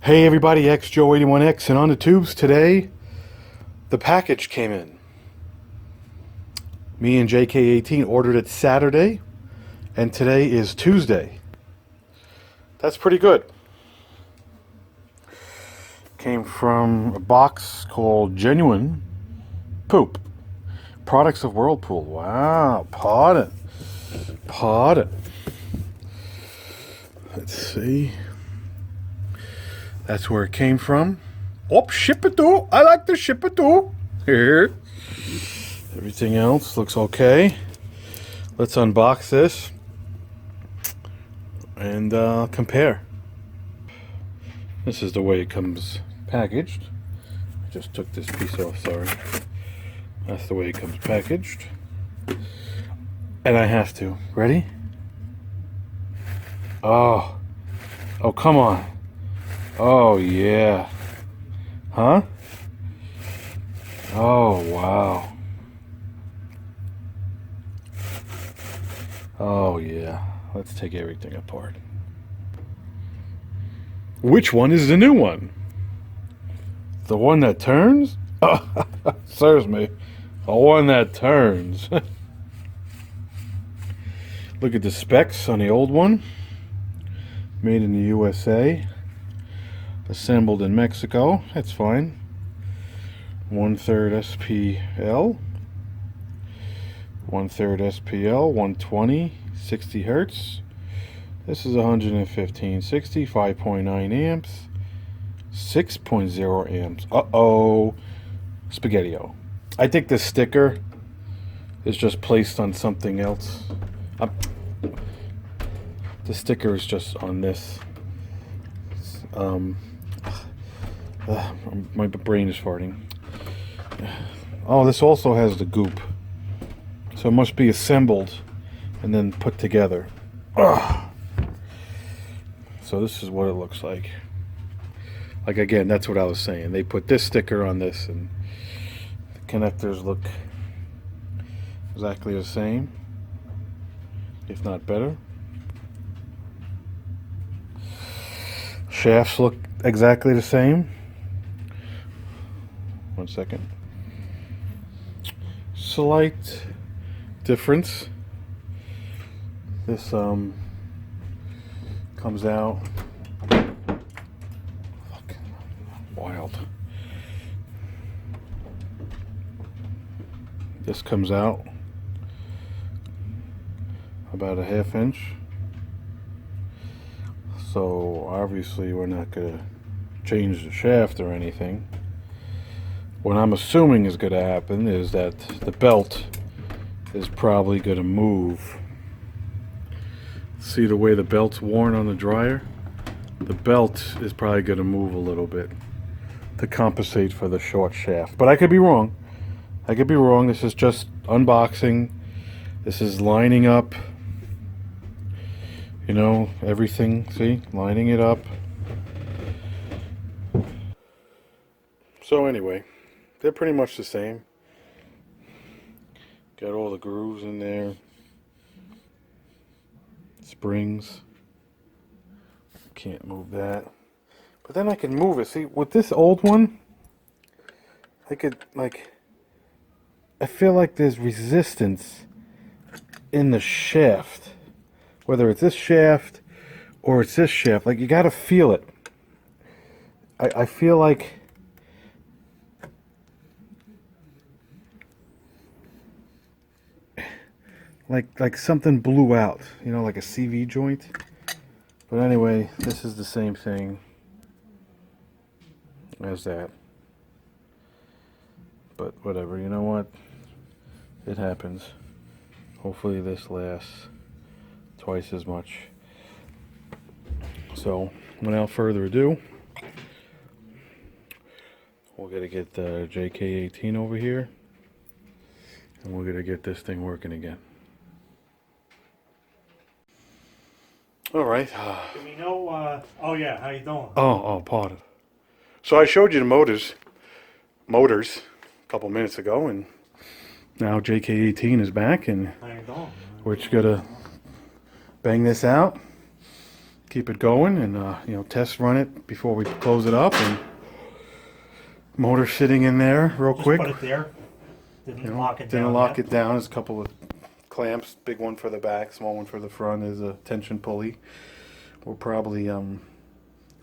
Hey everybody, XJoe81X, and on the tubes today, the package came in. Me and JK18 ordered it Saturday, and today is Tuesday. That's pretty good. Came from a box called Genuine Poop. Products of Whirlpool. Wow, pardon. Let's see. That's where it came from. Oh, ship it too. I like to ship it too. Here. Everything else looks okay. Let's unbox this and compare. This is the way it comes packaged. I just took this piece off, sorry. That's the way it comes packaged. And I have to. Ready? Oh, come on. Oh, yeah. Huh? Oh, wow. Oh, yeah. Let's take everything apart. Which one is the new one? The one that turns? Oh, serves me. The one that turns. Look at the specs on the old one. Made in the USA. Assembled in Mexico. That's fine. 1/3 SPL. 1/3 SPL. 120. 60 hertz. This is 115. 60. 5.9 amps. 6.0 amps. Uh-oh. Spaghetti-O. I think this sticker is just placed on something else. The sticker is just on this. My brain is farting. Oh, this also has the goop. So it must be assembled and then put together. Ugh. So this is what it looks like. Like, again, that's what I was saying. They put this sticker on this, and the connectors look exactly the same, if not better. Shafts look exactly the same. 1 second. Slight difference. This comes out fucking wild. This comes out about a 1/2 inch. So obviously we're not gonna change the shaft or anything. What I'm assuming is going to happen is that the belt is probably going to move. See the way the belt's worn on the dryer? The belt is probably going to move a little bit to compensate for the short shaft. But I could be wrong. This is just unboxing. This is lining up. You know, everything. See? Lining it up. So anyway. They're pretty much the same. Got all the grooves in there. Springs. Can't move that. But then I can move it. See, with this old one, I could, like, I feel like there's resistance in the shaft. Whether it's this shaft or it's this shaft. Like, you gotta feel it. I feel like like something blew out, you know, like a CV joint. But anyway, this is the same thing as that. But whatever, you know what? It happens. Hopefully this lasts twice as much. So, without further ado, we're gonna get the JK18 over here, and we're gonna get this thing working again. All right. Do we know, oh yeah, how you doing? Pardon. So I showed you the motors a couple minutes ago, and now JK18 is back, and How you doing? we're just gonna bang this out keep it going and you know, test run it before we close it up. And motor sitting in there real Just quick. put it there. Didn't You know, lock it down. didn't lock yet. it down. There's a couple of clamps, big one for the back, small one for the front. There's a tension pulley. We'll probably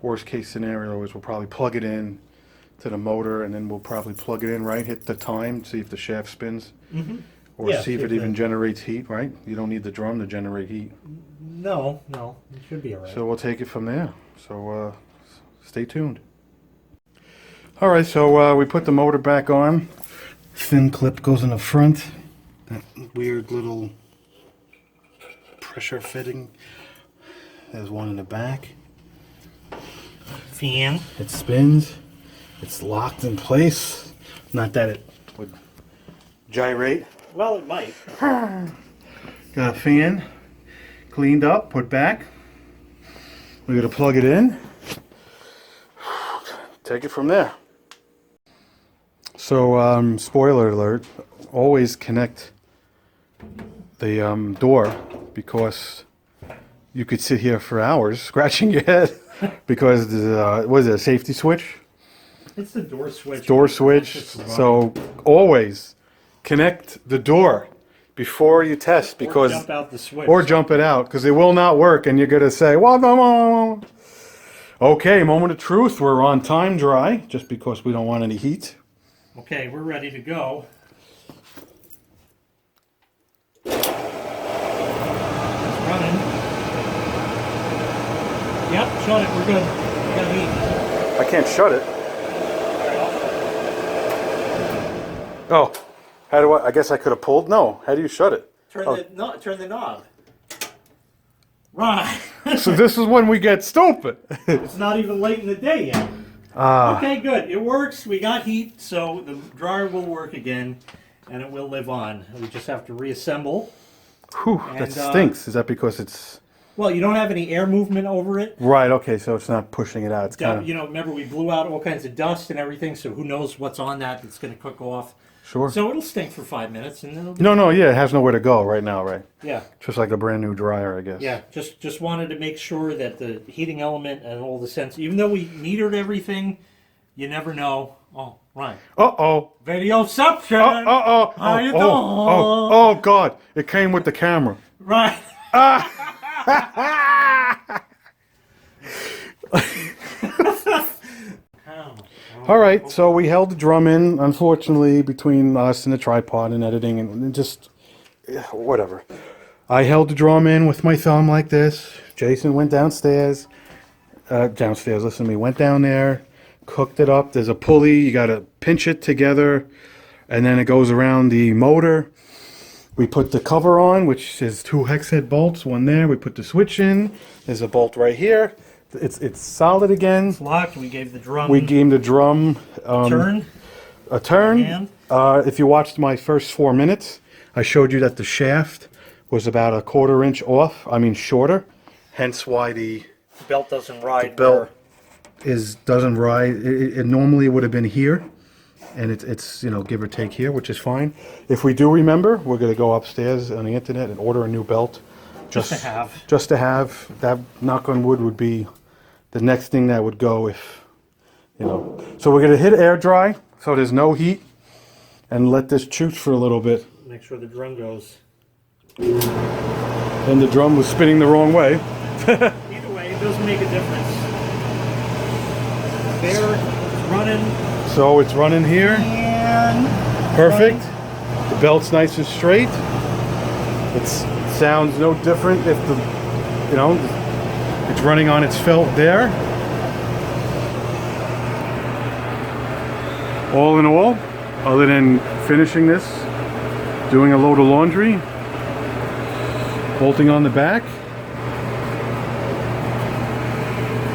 worst case scenario is we'll probably plug it in to the motor, and then we'll probably plug it in, right, hit the time, see if the shaft spins, or Yeah, see if it even generates heat, right? You don't need the drum to generate heat. No, it should be alright. So we'll take it from there. So stay tuned. All right, so we put the motor back on. Thin clip goes in the front. That weird little pressure fitting. There's one in the back. Fan. It spins. It's locked in place. Not that it would gyrate. Well, it might. Got a fan cleaned up, put back. We're gonna plug it in. Take it from there. So, spoiler alert, always connect the door, because you could sit here for hours scratching your head because what is it, a safety switch? It's the door switch. Door switch. So always connect the door before you test, because Or jump out the switch. or jump it out, because it will not work, and you're gonna say, well, no. Okay, moment of truth. We're on time dry, just because we don't want any heat. Okay, we're ready to go. It's running. Yep, shut it. We're good. We got heat. I can't shut it. Oh, how do I guess I could have pulled? No, how do you shut it? Turn Oh. turn the knob. Right. So this is when we get stupid. It's not even late in the day yet. Okay, good. It works. We got heat, so the dryer will work again, and it will live on. We just have to reassemble. Whew, that And, stinks. Is that because it's... Well, you don't have any air movement over it. Right, okay, so it's not pushing it out. It's kind of... You know, remember we blew out all kinds of dust and everything, so who knows what's on that that's going to cook off. Sure. So it'll stink for 5 minutes, and then it'll be... No, yeah, it has nowhere to go right now, right? Yeah, Just like a brand new dryer, I guess. yeah. Just wanted to make sure that the heating element and all the sense, even though we metered everything, you never know. Oh, right. Uh-oh. Videoception. Uh-oh. How you doing? Oh, God. It came with the camera. Right. All right, so we held the drum in, unfortunately, between us and the tripod and editing, and just, whatever. I held the drum in with my thumb like this. Jason went downstairs. Listen to me. Went down there, cooked it up. There's a pulley. You got to pinch it together, and then it goes around the motor. We put the cover on, which is 2 hex head bolts, one there. We put the switch in. There's a bolt right here. It's solid again. It's locked. We gave the drum We gave the drum turn. a turn. And? If you watched my first 4 minutes, I showed you that the shaft was about 1/4 inch off. I mean shorter. Hence why the Belt doesn't ride. belt doesn't ride. It normally would have been here, and it's you know, give or take here, which is fine. If we do remember, we're gonna go upstairs on the internet and order a new belt. Just to have. Just to have. That, knock on wood, would be the next thing that would go if, you know. So we're gonna hit air dry so there's no heat, and let this choose for a little bit. Make sure the drum goes. And the drum was spinning the wrong way. Either way, it doesn't make a difference. There, it's running. So it's running here. And Perfect. The belt's nice and straight. It sounds no different if the, you know, it's running on its felt there. All in all, other than finishing this, doing a load of laundry, bolting on the back,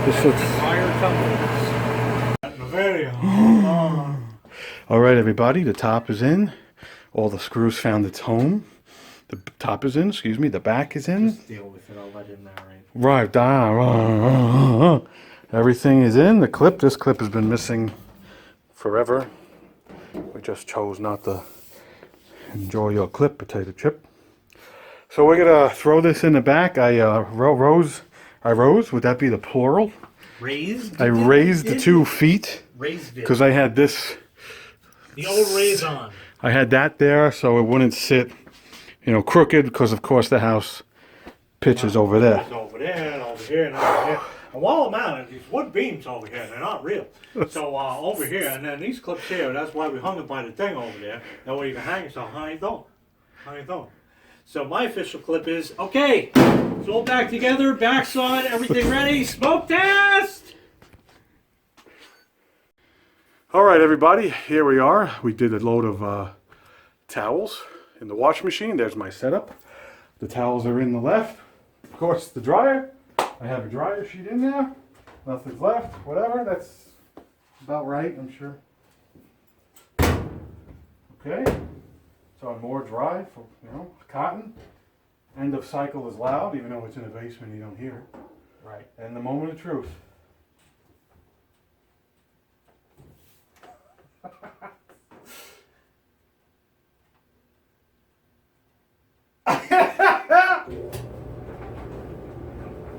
this looks... All right, everybody, the top is in. All the screws found its home. The top is in, excuse me, the back is in. Just deal with it. I'll let in there, right? Right, everything is in. The clip, this clip has been missing forever. We just chose not to enjoy your clip, potato chip. So we're gonna throw this in the back. Rose, I rose? Would that be the plural? Raised? I raised the 2 feet Raised it. because I had this. The old raison. I had that there so it wouldn't sit, crooked because of course the house pitches over there. It's over there and over here and over here. And while I'm at it, these wood beams over here, they're not real. So over here, and then these clips here, that's why we hung it by the thing over there. That way you can hang yourself. How you doing? How you doing? So my official clip is, okay, it's all back together, backs on, everything ready, smoke test! All right, everybody, here we are. We did a load of towels in the wash machine. There's my setup. The towels are in the left. Of course, the dryer. I have a dryer sheet in there. Nothing's left. Whatever. That's about right, I'm sure. Okay. So more dry for cotton. End of cycle is loud, even though it's in a basement. You don't hear it. Right. And the moment of truth.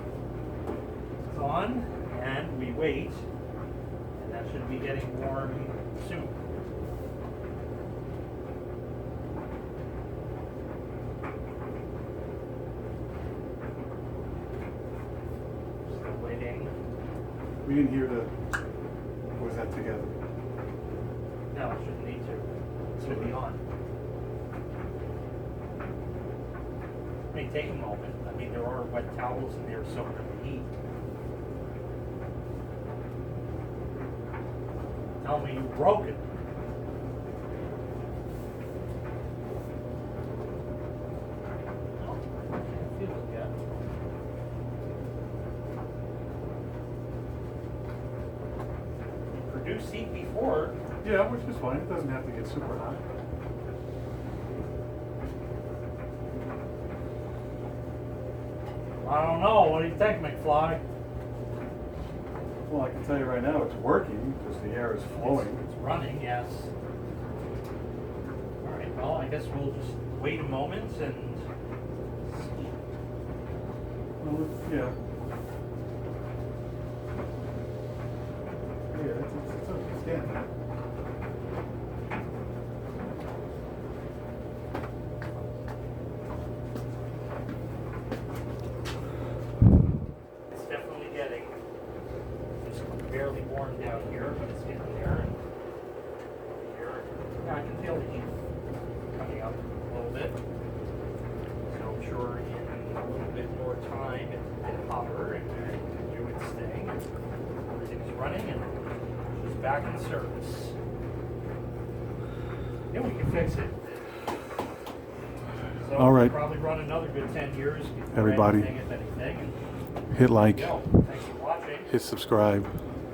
It's on, and we wait, and that should be getting warm soon. Still waiting. We didn't hear the. Was that together? No, it shouldn't need to. It should be on. It may take a moment. I mean, there are wet towels in there soaking up the heat. Tell me you broke it. No, I can't feel it yet. It produced heat before. Yeah, which is fine. It doesn't have to get super hot. I don't know. What do you think, McFly? Well, I can tell you right now, it's working because the air is flowing. It's running, yes. All right. Well, I guess we'll just wait a moment and see. Well, yeah. Yeah, it's getting. It's definitely getting. It's barely warm down here, but it's getting there. And here, yeah, I can feel the heat coming up a little bit. So I'm sure in a little bit more time, it's a bit hotter and you would stay. Everything's running and she's back in service. Yeah, we can fix it. So All right. we'll probably run another good 10 years before Everybody. anything, if anything. And Hit like, thanks for watching. hit subscribe,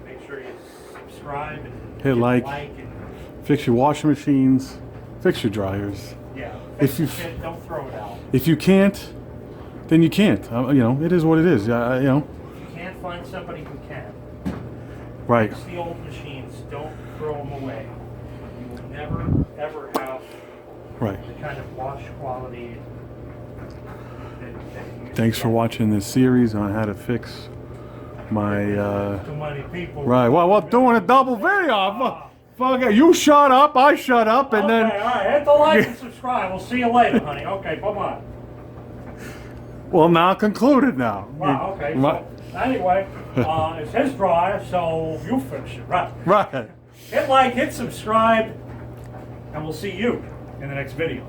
Make sure you subscribe and hit like, and fix your washing machines, fix your dryers. yeah. If Fix you the shit, don't throw it out. If you can't, then you can't. It is what it is. If you can't find somebody who can, Right. fix the old machines. Don't throw them away. You will never ever have Right. the kind of wash quality that you used Thanks to for get. watching this series on how to fix my. Too many people. Right. Well, doing a double video. Fuck it. You shut up. I shut up, and Okay, then. all right. Hit the like and subscribe. We'll see you later, honey. Okay, bye-bye. Well, now concluded. Now. Wow, okay. Right. So, anyway, it's his drive, so you finish it. Right. Right. Hit like, hit subscribe, and we'll see you in the next video.